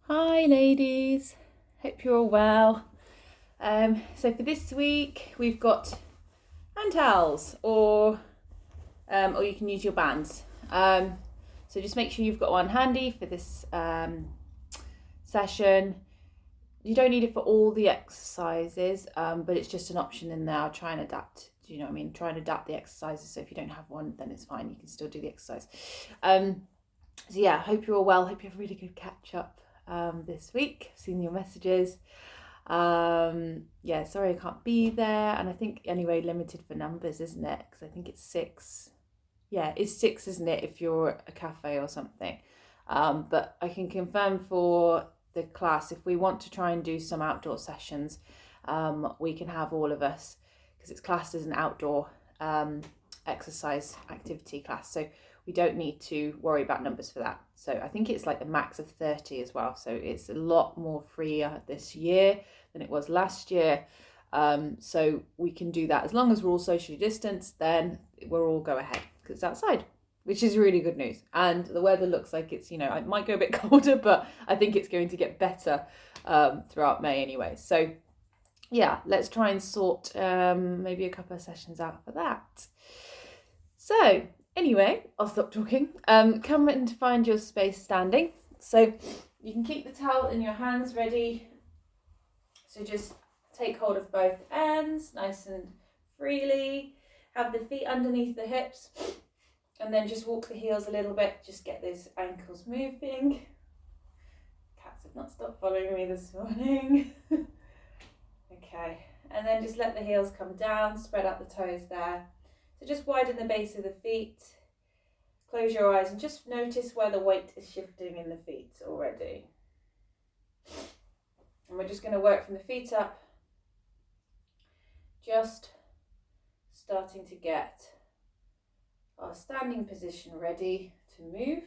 Hi ladies, hope you're all well. So for this week we've got hand towels or you can use your bands. So just make sure you've got one handy for this session. You don't need it for all the exercises, but it's just an option in there. I'll try and adapt. Do you know what I mean? Try and adapt the exercises. So if you don't have one, then it's fine. You can still do the exercise. So yeah, hope you're all well. Hope you have a really good catch up this week. I've seen your messages. Yeah, sorry I can't be there. And I think anyway, limited for numbers, isn't it? Because I think it's 6. Yeah, it's 6, isn't it? If you're a cafe or something. But I can confirm for the class, if we want to try and do some outdoor sessions, we can have all of us because it's classed as an outdoor exercise activity class. So we don't need to worry about numbers for that. So I think it's like the max of 30 as well. So it's a lot more freer this year than it was last year. So we can do that as long as we're all socially distanced, then we'll all go ahead because it's outside, which is really good news. And the weather looks like it's, it might go a bit colder, but I think it's going to get better throughout May anyway. So yeah, let's try and sort maybe a couple of sessions out for that. So anyway, I'll stop talking. Come and find your space standing. So you can keep the towel in your hands ready. So just take hold of both ends, nice and freely. Have the feet underneath the hips. And then just walk the heels a little bit. Just get those ankles moving. Cats have not stopped following me this morning. Okay, and then just let the heels come down. Spread out the toes there. So just widen the base of the feet. Close your eyes and just notice where the weight is shifting in the feet already. And we're just going to work from the feet up. Just starting to get our standing position ready to move.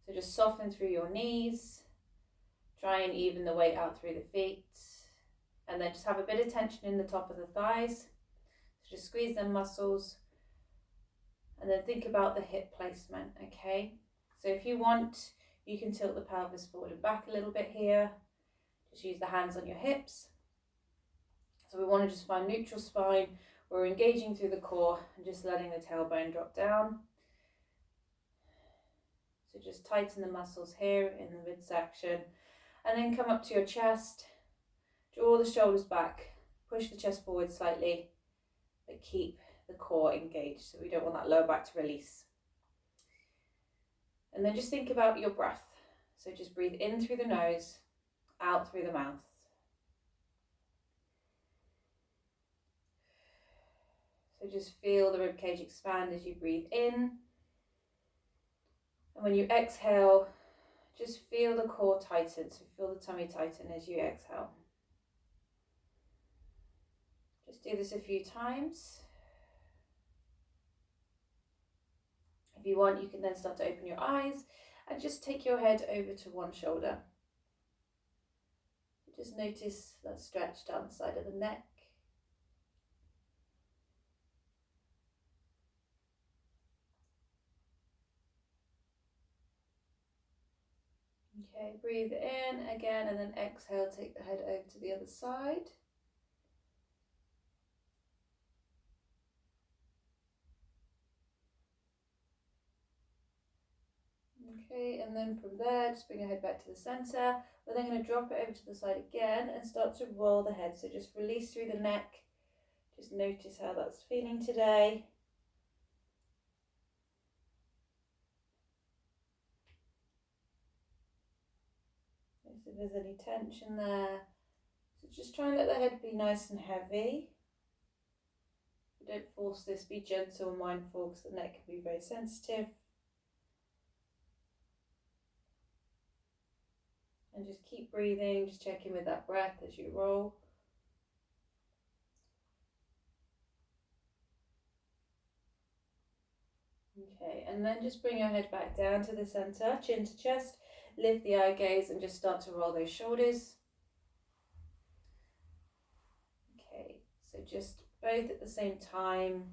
So just soften through your knees. Try and even the weight out through the feet. And then just have a bit of tension in the top of the thighs. So just squeeze them muscles. And then think about the hip placement, okay? So if you want, you can tilt the pelvis forward and back a little bit here. Just use the hands on your hips. So we want to just find neutral spine. We're engaging through the core and just letting the tailbone drop down. So just tighten the muscles here in the midsection. And then come up to your chest. Draw the shoulders back. Push the chest forward slightly. But keep the core engaged, so we don't want that lower back to release. And then just think about your breath. So just breathe in through the nose, out through the mouth. So just feel the ribcage expand as you breathe in. And when you exhale, just feel the core tighten. So feel the tummy tighten as you exhale. Just do this a few times. If you want, you can then start to open your eyes and just take your head over to one shoulder. Just notice that stretch down the side of the neck. Okay, breathe in again and then exhale, take the head over to the other side. Okay, and then from there, just bring your head back to the center. We're then going to drop it over to the side again and start to roll the head. So just release through the neck. Just notice how that's feeling today. If there's any tension there. So just try and let the head be nice and heavy. Don't force this, be gentle and mindful because the neck can be very sensitive. And just keep breathing, just check in with that breath as you roll. Okay, and then just bring your head back down to the center, chin to chest, lift the eye gaze and just start to roll those shoulders. Okay, so just both at the same time.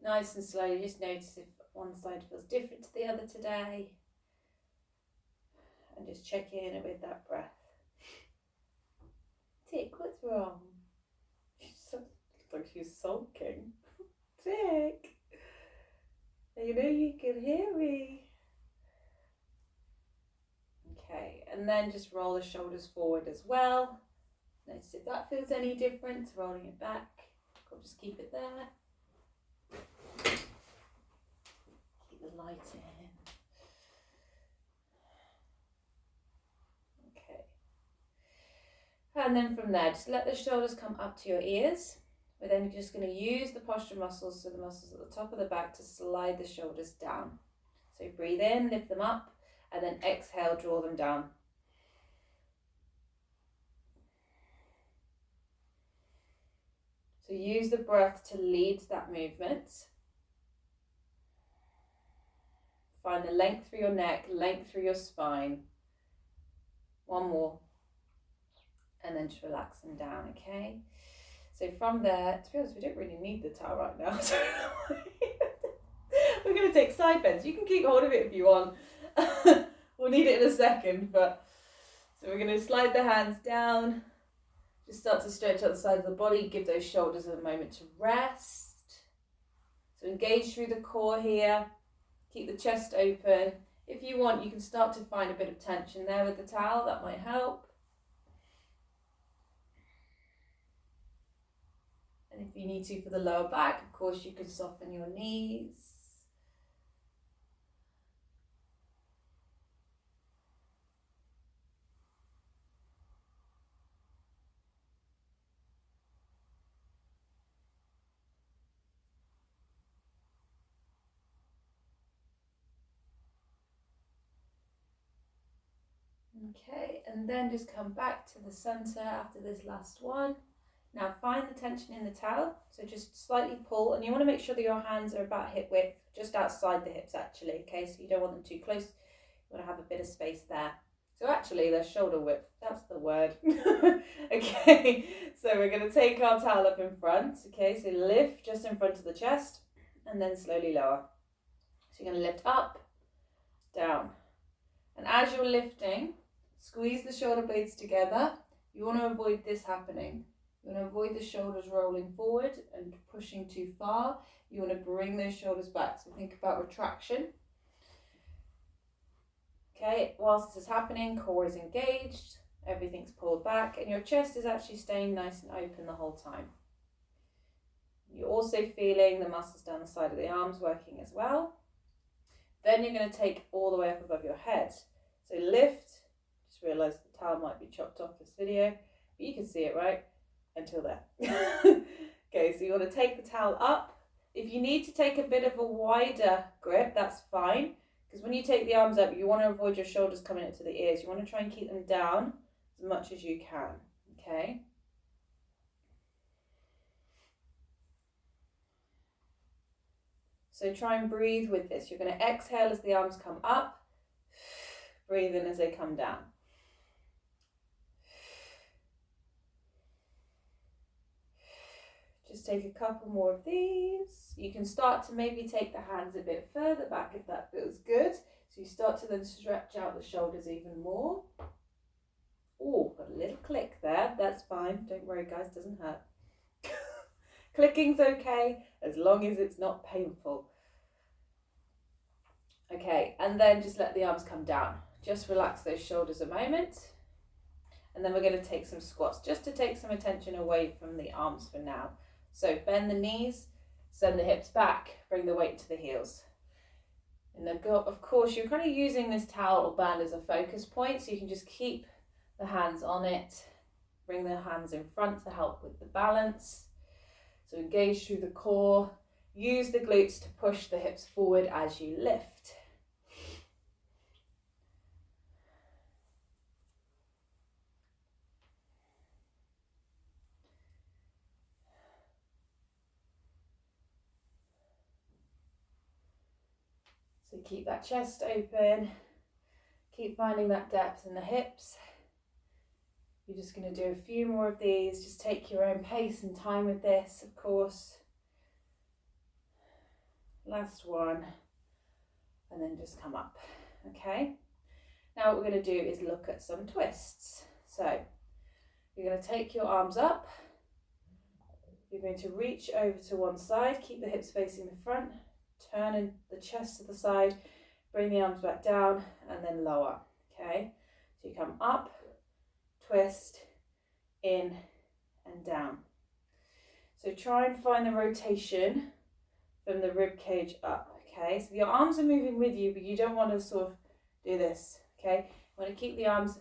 Nice and slowly, just notice if one side feels different to the other today. And just check in with that breath. Tick, what's wrong? Looks like she's sulking. Tick, you know you can hear me. Okay, and then just roll the shoulders forward as well. Notice if that feels any different, rolling it back. Or just keep it there. Keep the light in. Okay. And then from there, just let the shoulders come up to your ears. We're then just going to use the posture muscles, so the muscles at the top of the back, to slide the shoulders down. So breathe in, lift them up, and then exhale, draw them down. So use the breath to lead that movement. Find the length through your neck, length through your spine. One more. And then just relax them down, okay? So from there, to be honest, we don't really need the towel right now. So we're going to take side bends. You can keep hold of it if you want. We'll need it in a second. But so we're going to slide the hands down. Just start to stretch out the side of the body. Give those shoulders a moment to rest. So engage through the core here. Keep the chest open. If you want, you can start to find a bit of tension there with the towel. That might help. And if you need to for the lower back, of course, you can soften your knees. Okay, and then just come back to the center after this last one. Now find the tension in the towel, so just slightly pull, and you want to make sure that your hands are about hip width, just outside the hips actually, okay, so you don't want them too close, you want to have a bit of space there. So actually they're shoulder width, that's the word. Okay, so we're going to take our towel up in front, okay, so lift just in front of the chest, and then slowly lower. So you're going to lift up, down, and as you're lifting, squeeze the shoulder blades together. You want to avoid this happening. You want to avoid the shoulders rolling forward and pushing too far. You want to bring those shoulders back. So think about retraction. Okay, whilst this is happening, core is engaged, everything's pulled back, and your chest is actually staying nice and open the whole time. You're also feeling the muscles down the side of the arms working as well. Then you're going to take all the way up above your head. So lift, just realise the towel might be chopped off this video, but you can see it, right? Until there. Okay, so you want to take the towel up. If you need to take a bit of a wider grip, that's fine. Because when you take the arms up, you want to avoid your shoulders coming up to the ears. You want to try and keep them down as much as you can, okay? So try and breathe with this. You're going to exhale as the arms come up. Breathe in as they come down. Just take a couple more of these. You can start to maybe take the hands a bit further back if that feels good. So you start to then stretch out the shoulders even more. Oh, got a little click there. That's fine. Don't worry, guys, doesn't hurt. Clicking's okay as long as it's not painful. Okay, and then just let the arms come down. Just relax those shoulders a moment. And then we're going to take some squats just to take some attention away from the arms for now. So bend the knees, send the hips back, bring the weight to the heels. And then of course, you're kind of using this towel or band as a focus point, so you can just keep the hands on it, bring the hands in front to help with the balance. So engage through the core, use the glutes to push the hips forward as you lift. So keep that chest open, keep finding that depth in the hips. You're just going to do a few more of these, just take your own pace and time with this, of course. Last one. and then just come up, okay? Now what we're going to do is look at some twists. So you're going to take your arms up, you're going to reach over to one side, keep the hips facing the front, turn the chest to the side, bring the arms back down, and then lower, okay? So you come up, twist, in, and down. So try and find the rotation from the rib cage up, okay? So your arms are moving with you, but you don't want to sort of do this, okay? You want to keep the arms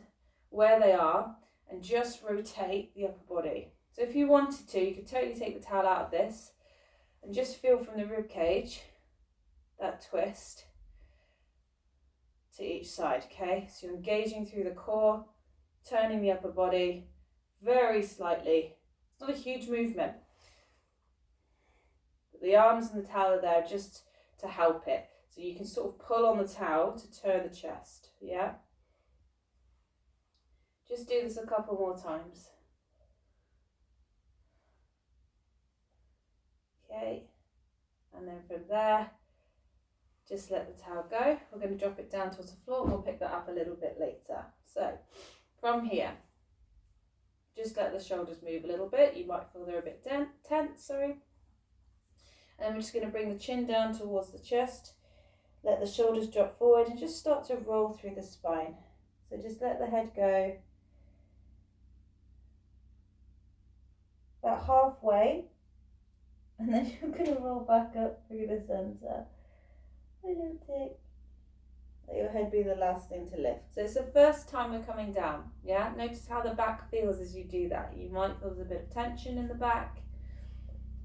where they are and just rotate the upper body. So if you wanted to, you could totally take the towel out of this and just feel from the rib cage, that twist to each side, okay? So you're engaging through the core, turning the upper body very slightly. It's not a huge movement. The arms and the towel are there just to help it. So you can sort of pull on the towel to turn the chest, yeah? Just do this a couple more times. Okay, and then from there, just let the towel go. We're going to drop it down towards the floor and we'll pick that up a little bit later. So, from here, just let the shoulders move a little bit. You might feel they're a bit tense, sorry. And we're just going to bring the chin down towards the chest, let the shoulders drop forward and just start to roll through the spine. So just let the head go about halfway, and then you're going to roll back up through the centre. A little tick. Let your head be the last thing to lift. So it's the first time we're coming down, yeah? Notice how the back feels as you do that. You might feel there's a bit of tension in the back.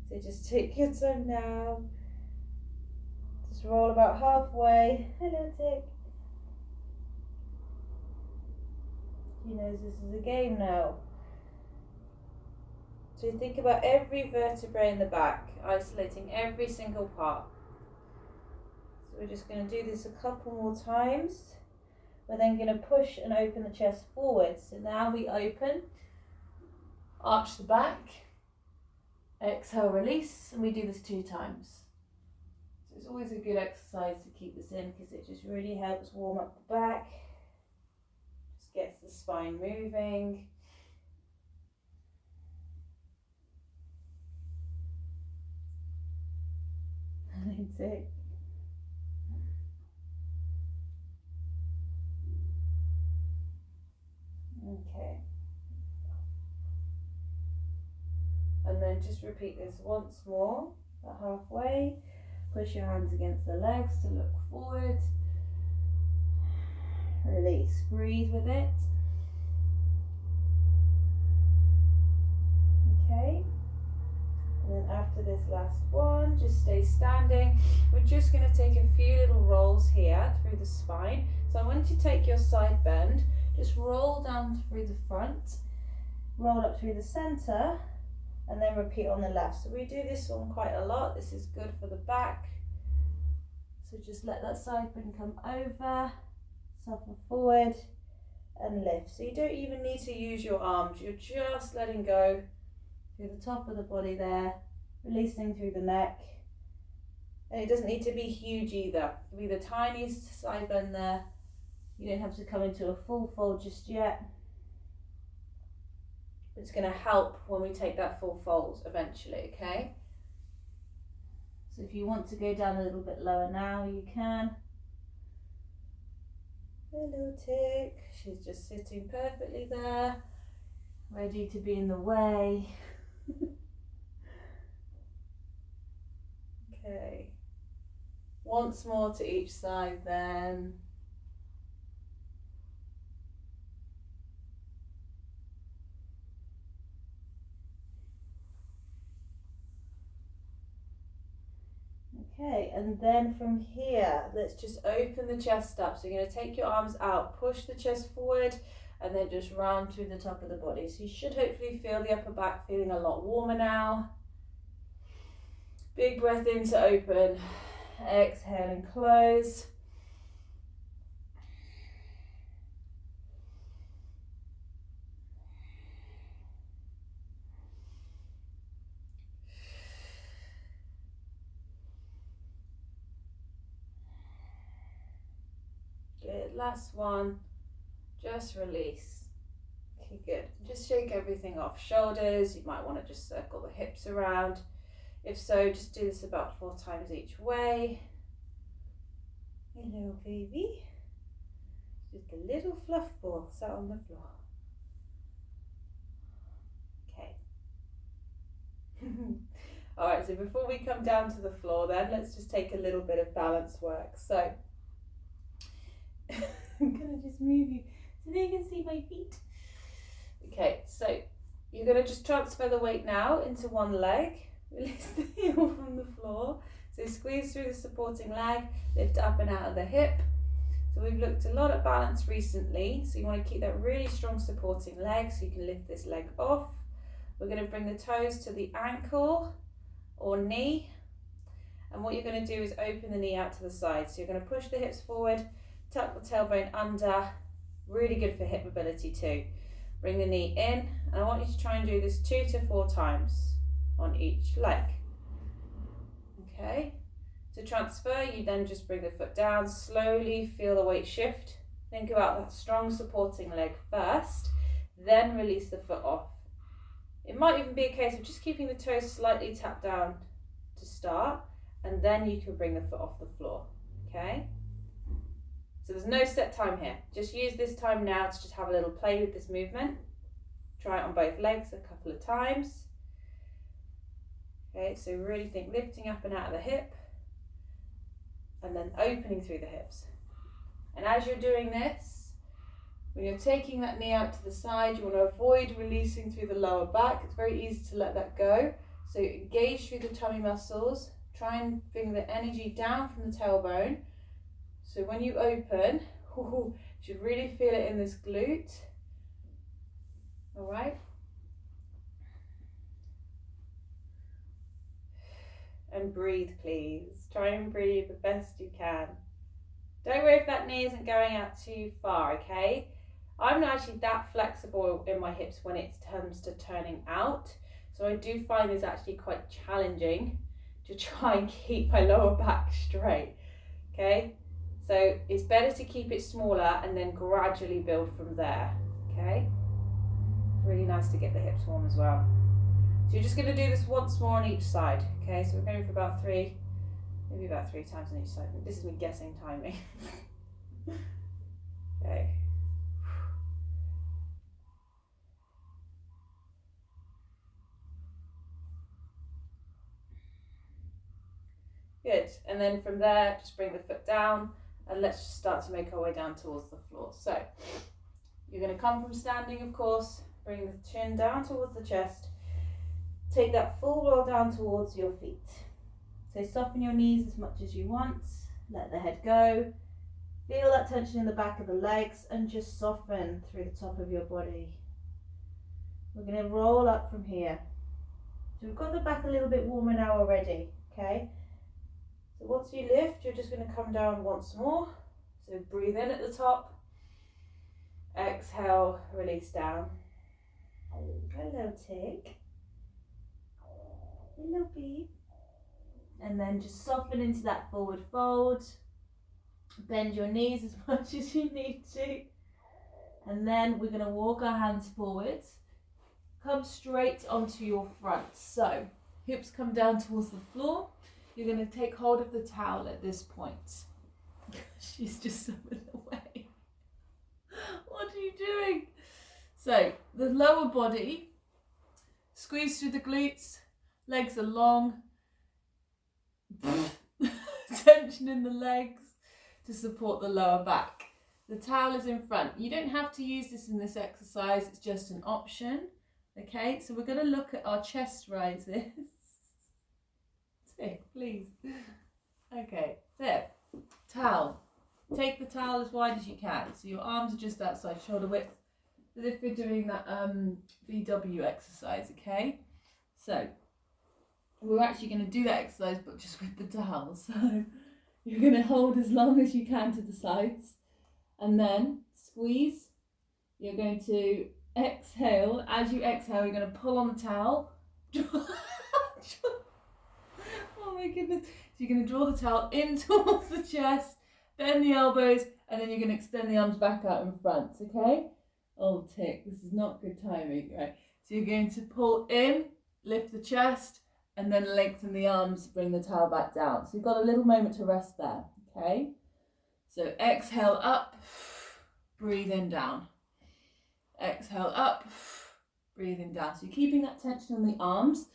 So just take your time now. Just roll about halfway. A little tick. He knows this is a game now. So think about every vertebrae in the back, isolating every single part. So we're just going to do this a couple more times. We're then going to push and open the chest forward. So now we open, arch the back, exhale, release, and we do this 2 times. So it's always a good exercise to keep this in because it just really helps warm up the back, just gets the spine moving. That's it. Okay. And then just repeat this once more, about halfway. Push your hands against the legs to look forward. Release, breathe with it. Okay. And then after this last one, just stay standing. We're just going to take a few little rolls here through the spine. So I want you to take your side bend, just roll down through the front, roll up through the centre, and then repeat on the left. So we do this one quite a lot. This is good for the back. So just let that side bend come over, soften forward, and lift. So you don't even need to use your arms. You're just letting go through the top of the body there, releasing through the neck. And it doesn't need to be huge either. It can be the tiniest side bend there. You don't have to come into a full fold just yet. It's going to help when we take that full fold eventually, okay? So if you want to go down a little bit lower now, you can. A little tick. She's just sitting perfectly there, ready to be in the way. Okay. Once more to each side then. Okay, and then from here, let's just open the chest up. So you're going to take your arms out, push the chest forward, and then just round through the top of the body. So you should hopefully feel the upper back feeling a lot warmer now. Big breath in to open. Exhale and close. Good, last one. Just release. Okay, good. Just shake everything off. Shoulders, you might want to just circle the hips around. If so, just do this about 4 times each way. Hello, baby. Just a little fluff ball sat on the floor. Okay. Alright, so before we come down to the floor then, let's just take a little bit of balance work. So, I'm going to just move you so that you can see my feet. Okay, so you're going to just transfer the weight now into one leg. Release the heel from the floor. So squeeze through the supporting leg, lift up and out of the hip. So we've looked a lot at balance recently, so you want to keep that really strong supporting leg so you can lift this leg off. We're going to bring the toes to the ankle or knee, and what you're going to do is open the knee out to the side. So you're going to push the hips forward, tuck the tailbone under, really good for hip mobility too. Bring the knee in, and I want you to try and do this 2 to 4 times on each leg. Okay, to transfer, you then just bring the foot down, slowly feel the weight shift. Think about that strong supporting leg first, then release the foot off. It might even be a case of just keeping the toes slightly tapped down to start, and then you can bring the foot off the floor, okay? So there's no set time here. Just use this time now to just have a little play with this movement. Try it on both legs a couple of times. Okay, so really think lifting up and out of the hip and then opening through the hips. And as you're doing this, when you're taking that knee out to the side, you want to avoid releasing through the lower back. It's very easy to let that go. So engage through the tummy muscles. Try and bring the energy down from the tailbone. So when you open, you should really feel it in this glute. All right. And breathe, please. Try and breathe the best you can. Don't worry if that knee isn't going out too far, okay? I'm not actually that flexible in my hips when it comes to turning out. So I do find this actually quite challenging to try and keep my lower back straight, okay? So it's better to keep it smaller and then gradually build from there, okay? Really nice to get the hips warm as well. So you're just going to do this once more on each side, okay? So we're going for about 3, maybe about 3 times on each side. This is me guessing timing. Okay. Good, and then from there, just bring the foot down and let's just start to make our way down towards the floor. So you're going to come from standing, of course, bring the chin down towards the chest. Take that full roll down towards your feet. So soften your knees as much as you want. Let the head go. Feel that tension in the back of the legs and just soften through the top of your body. We're going to roll up from here. So we've got the back a little bit warmer now already, okay? So once you lift, you're just going to come down once more. So breathe in at the top. Exhale, release down. Hello, Tig. Hello, babe. And then just soften into that forward fold. Bend your knees as much as you need to. And then we're going to walk our hands forwards. Come straight onto your front. So hips come down towards the floor. You're going to take hold of the towel at this point. She's just summoned away. What are you doing? So the lower body, squeeze through the glutes. Legs are long, tension in the legs to support the lower back. The towel is in front. You don't have to use this in this exercise, it's just an option. Okay, so we're going to look at our chest rises. Sit, please. Okay, sit. Towel. Take the towel as wide as you can. So your arms are just outside shoulder width, as if you're doing that VW exercise, okay? So we're actually going to do that exercise, but just with the towel. So you're going to hold as long as you can to the sides, and then squeeze. You're going to exhale. As you exhale, you're going to pull on the towel. Oh my goodness. So you're going to draw the towel in towards the chest, Bend the elbows, and then you're going to extend the arms back out in front, okay? Oh, tick, this is not good timing, right? So you're going to pull in, lift the chest, and then lengthen the arms, bring the towel back down. So you've got a little moment to rest there, okay? So exhale up, breathe in down. Exhale up, breathing down. So you're keeping that tension on the arms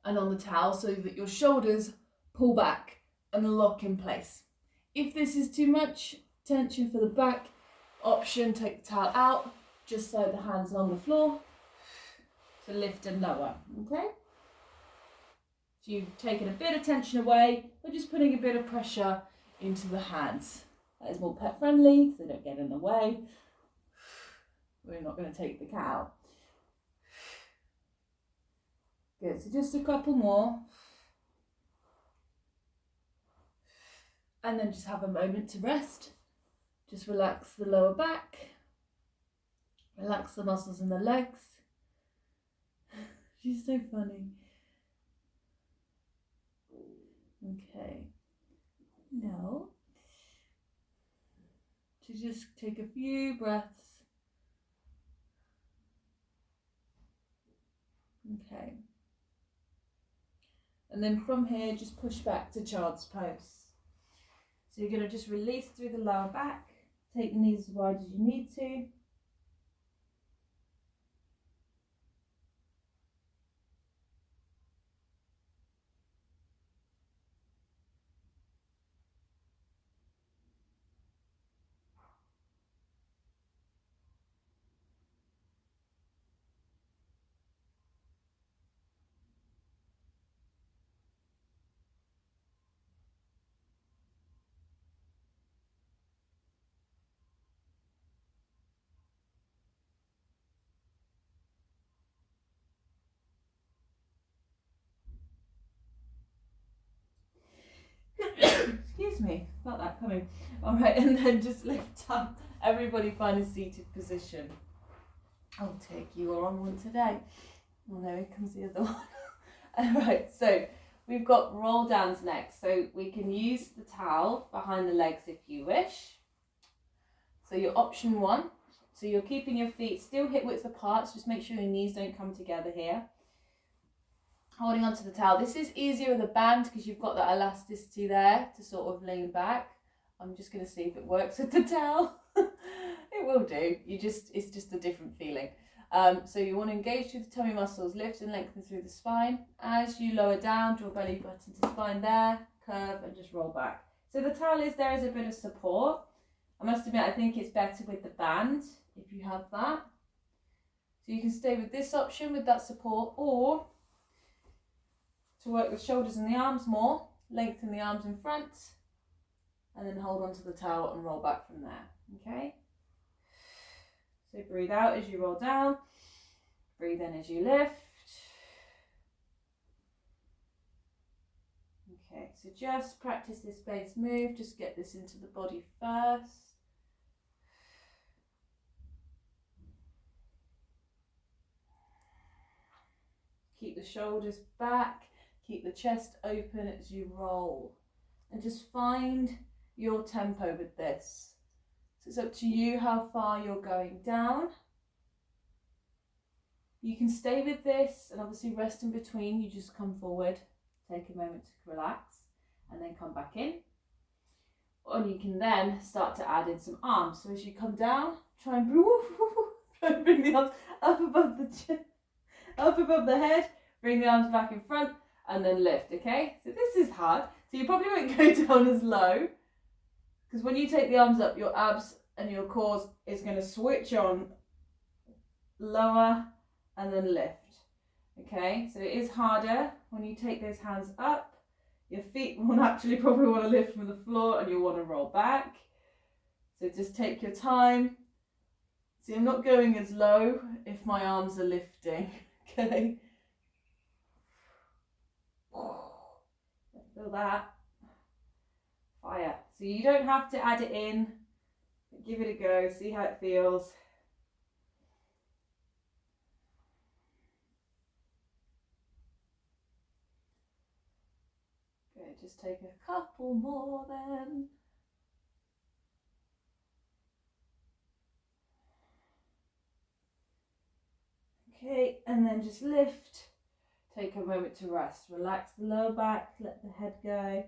and on the towel so that your shoulders pull back and lock in place. If this is too much tension for the back, option, take the towel out, just slide the hands along the floor to lift and lower, okay? So you've taken a bit of tension away, but just putting a bit of pressure into the hands. That is more pet friendly, so they don't get in the way. We're not going to take the cat out. Good, so just a couple more. And then just have a moment to rest. Just relax the lower back. Relax the muscles in the legs. She's so funny. Okay. Now, to just take a few breaths. Okay. And then from here, just push back to child's pose. So you're going to just release through the lower back. Take the knees as wide as you need to. Excuse me, felt that coming. All right, and then just lift up. Everybody find a seated position. I'll take you are on one today. Oh no, here comes the other one. All right, so we've got roll downs next. So we can use the towel behind the legs if you wish. So your option one. So you're keeping your feet still hip width apart. So just make sure your knees don't come together here. Holding onto the towel. This is easier with a band because you've got that elasticity there to sort of lean back. I'm just going to see if it works with the towel. It will do. It's just a different feeling. So you want to engage through the tummy muscles, lift and lengthen through the spine. As you lower down, draw belly button to spine there, curve and just roll back. So the towel is there as a bit of support. I must admit, I think it's better with the band if you have that. So you can stay with this option with that support, or to work the shoulders and the arms more, lengthen the arms in front and then hold onto the towel and roll back from there, okay? So breathe out as you roll down, breathe in as you lift. Okay, so just practice this base move, just get this into the body first. Keep the shoulders back, keep the chest open as you roll, and just find your tempo with this. So it's up to you how far you're going down. You can stay with this and obviously rest in between. You just come forward, take a moment to relax and then come back in. And you can then start to add in some arms. So as you come down, try and bring the arms up above the chin, up above the head, bring the arms back in front and then lift, okay? So this is hard. So you probably won't go down as low, because when you take the arms up, your abs and your core is going to switch on, lower and then lift. Okay, so it is harder when you take those hands up. Your feet will naturally probably want to lift from the floor and you'll want to roll back. So just take your time. See, I'm not going as low if my arms are lifting. Okay. Feel that. Fire. So you don't have to add it in. Give it a go, see how it feels. Good, just take a couple more then. Okay, and then just lift. Take a moment to rest. Relax the lower back, let the head go.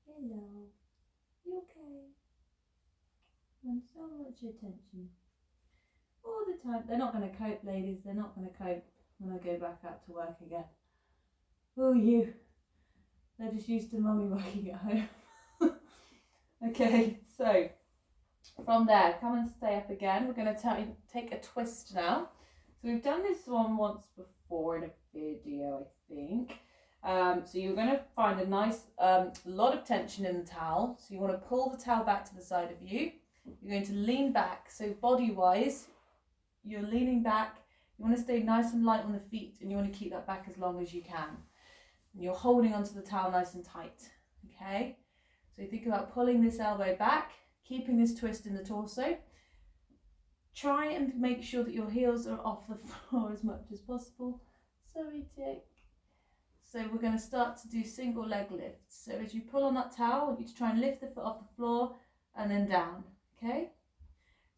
Hello, you okay? And so much attention. All the time. They're not going to cope, ladies. They're not going to cope when I go back out to work again. Oh, you. They're just used to mummy working at home. Okay, so from there, come and stay up again. We're going to take a twist now. So we've done this one once before in a video, I think. So you're going to find a nice lot of tension in the towel. So you want to pull the towel back to the side of you. You're going to lean back. So body-wise, you're leaning back. You want to stay nice and light on the feet, and you want to keep that back as long as you can. And you're holding onto the towel nice and tight. Okay? So you think about pulling this elbow back, keeping this twist in the torso. Try and make sure that your heels are off the floor as much as possible. Sorry, Dick. So we're going to start to do single leg lifts. So as you pull on that towel, I want you to try and lift the foot off the floor and then down. Okay?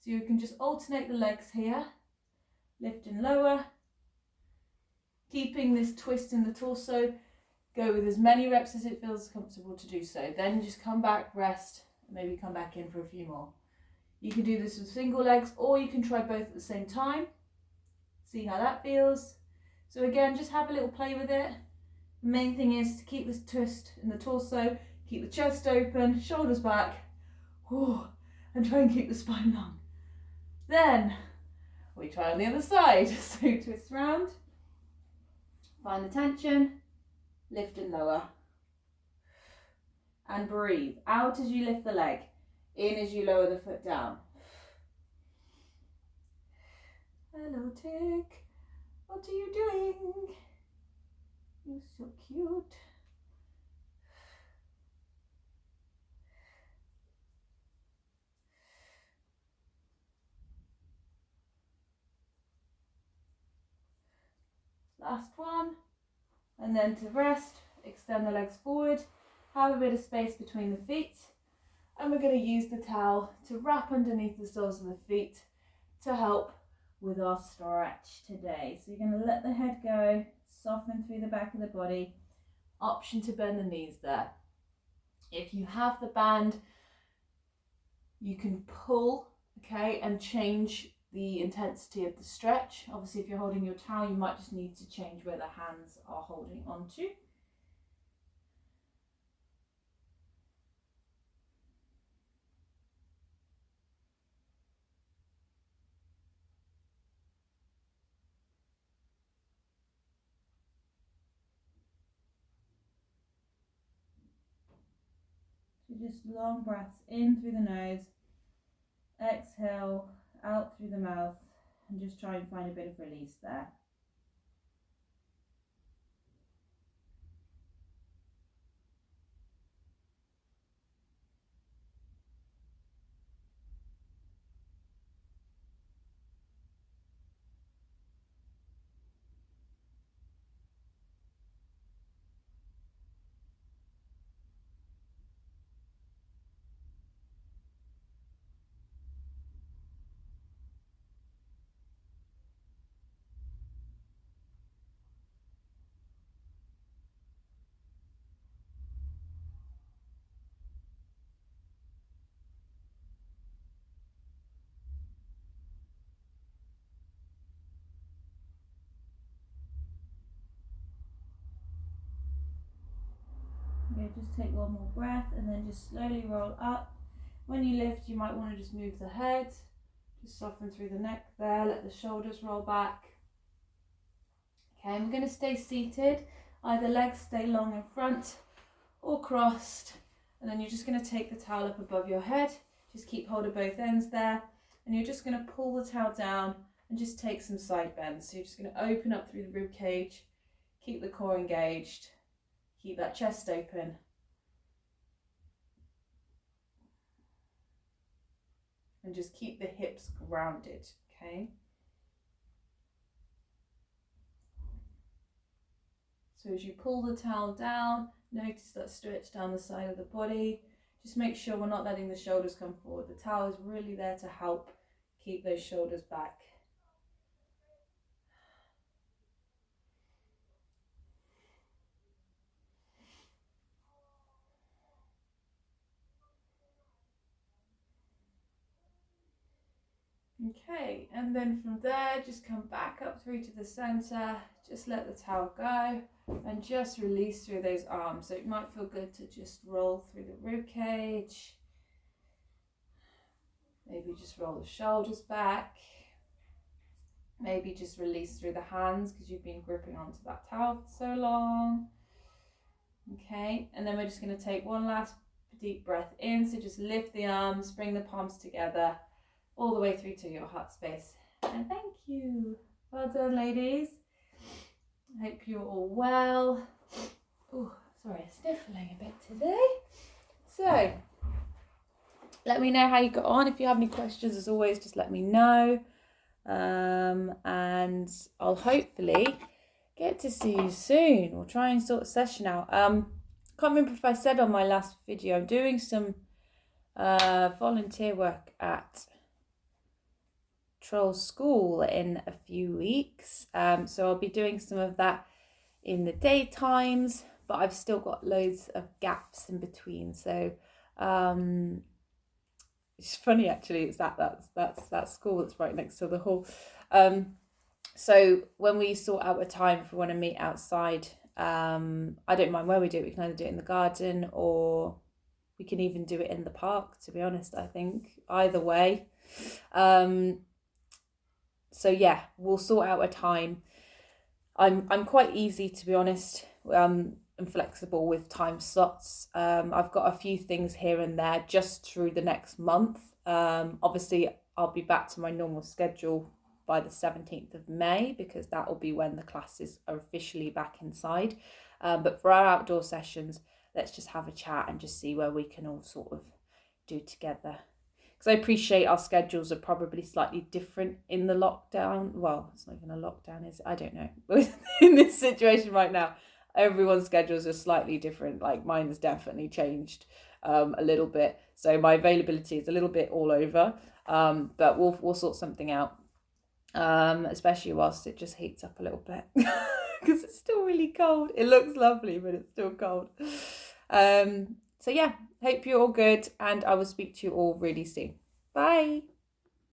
So you can just alternate the legs here. Lift and lower. Keeping this twist in the torso. Go with as many reps as it feels comfortable to do so. Then just come back, rest, and maybe come back in for a few more. You can do this with single legs, or you can try both at the same time. See how that feels. So again, just have a little play with it. The main thing is to keep this twist in the torso, keep the chest open, shoulders back, and try and keep the spine long. Then we try on the other side. So twist round, find the tension, lift and lower. And breathe. Out as you lift the leg, in as you lower the foot down. Hello, Tick. What are you doing? You're so cute. Last one. And then to rest, extend the legs forward. Have a bit of space between the feet. And we're going to use the towel to wrap underneath the soles of the feet to help with our stretch today. So you're going to let the head go, soften through the back of the body. Option to bend the knees there. If you have the band, you can pull, okay, and change the intensity of the stretch. Obviously, if you're holding your towel, you might just need to change where the hands are holding onto. So just long breaths in through the nose, exhale out through the mouth, and just try and find a bit of release there. Okay, just take one more breath and then just slowly roll up. When you lift, you might want to just move the head, just soften through the neck there, let the shoulders roll back. Okay, and we're going to stay seated, either legs stay long in front or crossed, and then you're just going to take the towel up above your head, just keep hold of both ends there, and you're just going to pull the towel down and just take some side bends. So you're just going to open up through the rib cage, keep the core engaged, keep that chest open. And just keep the hips grounded, okay? So as you pull the towel down, notice that stretch down the side of the body. Just make sure we're not letting the shoulders come forward. The towel is really there to help keep those shoulders back. Okay, and then from there, just come back up through to the center, just let the towel go, and just release through those arms. So it might feel good to just roll through the rib cage. Maybe just roll the shoulders back. Maybe just release through the hands because you've been gripping onto that towel for so long. Okay, and then we're just going to take one last deep breath in. So just lift the arms, bring the palms together, all the way through to your heart space. And thank you. Well done, ladies. I hope you're all well. Oh, sorry, I'm sniffling a bit today. So, let me know how you got on. If you have any questions, as always, just let me know. And I'll hopefully get to see you soon. We'll try and sort a session out. Can't remember if I said on my last video, I'm doing some volunteer work at Troll School in a few weeks. So I'll be doing some of that in the daytimes, but I've still got loads of gaps in between. So it's funny actually, it's that school that's right next to the hall. So when we sort out a time if we want to meet outside, I don't mind where we do it. We can either do it in the garden or we can even do it in the park, to be honest. I think either way. So yeah, we'll sort out a time. I'm quite easy, to be honest. I'm flexible with time slots. I've got a few things here and there just through the next month. Obviously, I'll be back to my normal schedule by the 17th of May because that will be when the classes are officially back inside. But for our outdoor sessions, let's just have a chat and just see where we can all sort of do together. Because I appreciate our schedules are probably slightly different in the lockdown. Well, it's not even a lockdown, is it? I don't know. In this situation right now, everyone's schedules are slightly different. Like mine has definitely changed a little bit. So my availability is a little bit all over. But we'll sort something out. Especially whilst it just heats up a little bit. Because it's still really cold. It looks lovely, but it's still cold. So yeah, hope you're all good and I will speak to you all really soon. Bye.